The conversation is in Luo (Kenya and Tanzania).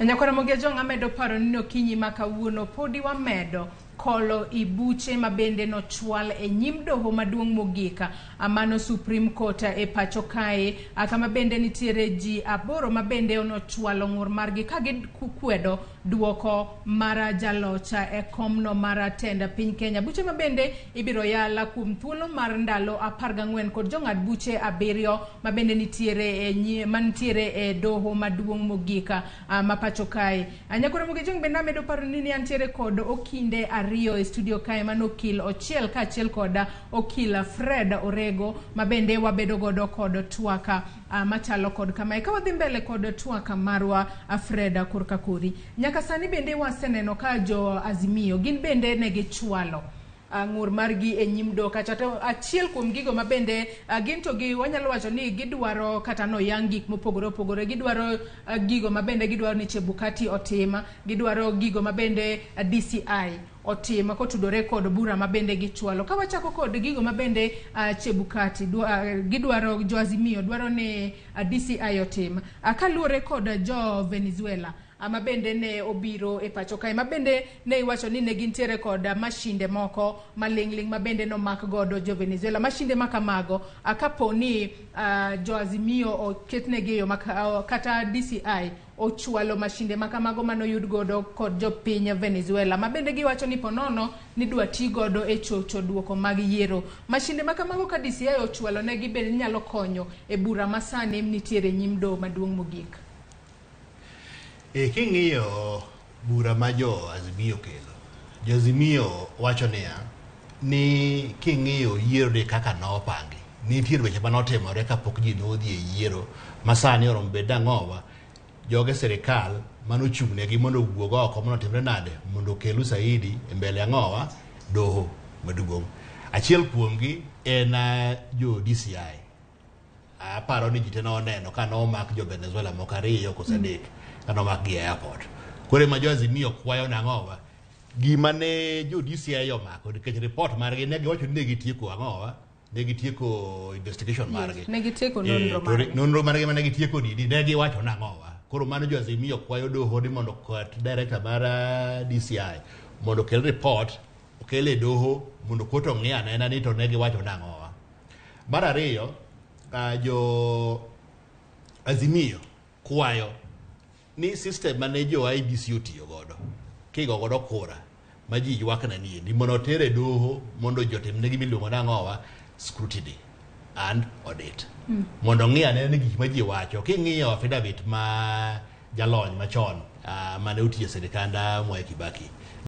Nyakora Ramogi jonga medo paro ni okinyi makawuono podi wamedo kolo ibuche mabende no chwal e nyim doho maduong' mogika amano Supreme Court e pacho kae kama bende nitiere ji aboro mabende ono chwalo ng'ur margi ka gikwedo duoko mara jalocha e komno mara tenda piny Kenya. Buche mabende ibiro yala kuom thuolo mar ndalo 14 kod jong'ad buche 7 mabende nitiere e doho maduong' mogika ma pacho kae. Nyakora Ramogi jong bende medo paro ni antiere kod okinde Rio e studio kae mano okil ochiel ka achiel koda okil Fred Orego mabende wabedo godo kod twaka machalo kod kama ka wadhi mbele kod twaka marwa Fred kurka kuri. Nyaka sani bende waseneno ka jo Azimio gin bende ne gichwalo ng'ur margi e nyim do kacha to achiel kuom gigo mabende gin to gi wanyalo wacho ni gidwaro kata no yang gik mopogore opogore gidwaro gigo mabende gidwaro ni Chebukati otima gidwaro gigo mabende DCI otima kotudore kod bura mabende gichwalo ka wachako kod gigo mabende Chebukati gidwaro jo Azimio dwaro ni DCI otima kaluore kod jo Venezuela mabende ne obiro e pacho kae mabende ne iwacho ni ne gintiere kod mashinde moko malingling mabende no mak godo jo Venezuela mashinde makamago akapo ni jo Azimio oketnegi yo kata DCI ochwalo mashinde makamago mano yud godo kod jo piny Venezuela mabende giwacho ni ponono ni dwa ti godo e chocho duoko mag yiero mashinde makamago ka DCI ochwalo ne gibende nyalo konyo e bura masani nitiere nyim do maduong' mogik. King'iyo bura ma jo Azimio kelo. Jo Azimio wacho ni king'iyo yiero de kaka nopangi. Nitiere weche manotimore kapok ji nodhi e yiero masani orom bed ang'owa joge serikal manochung'negi mondo wuog oko mondo timre nade mondo kelu saidi e mbele ang'owa doho maduong'. Achiel kuomgi en jo DCI. Aparo ni jite noneno ka nomak jo Venezuela moko 2 kose 3 kano mak gi airport. Kore ma jo Azimio kwayo nang'owa gima ne jo DCI omako nikech report margi ne giwacho ni ne gitieko ang'owa ne gitieko investigation margi ne gitieko nonro margi nonro margi ma ne gitieko ne giwacho nang'owa. Koro mano jo Azimio kwayo doho ni mondo court director mar DCI mondo kel report okele doho mondo court ong'i anena ni to ne giwacho nang'owa. Mar ariyo jo Azimio kwayo ni system mane jo IBC otiyo godo kigo godo kura ma ji ywak na ni mondo tere doho mondo jotim ne gimiluongo nang'owa scrutiny and audit mondo ng'i ane ni gik ma ji wacho king'iyo affidavit ma jalony machon mane otiyo sirikanda Mwai Kibaki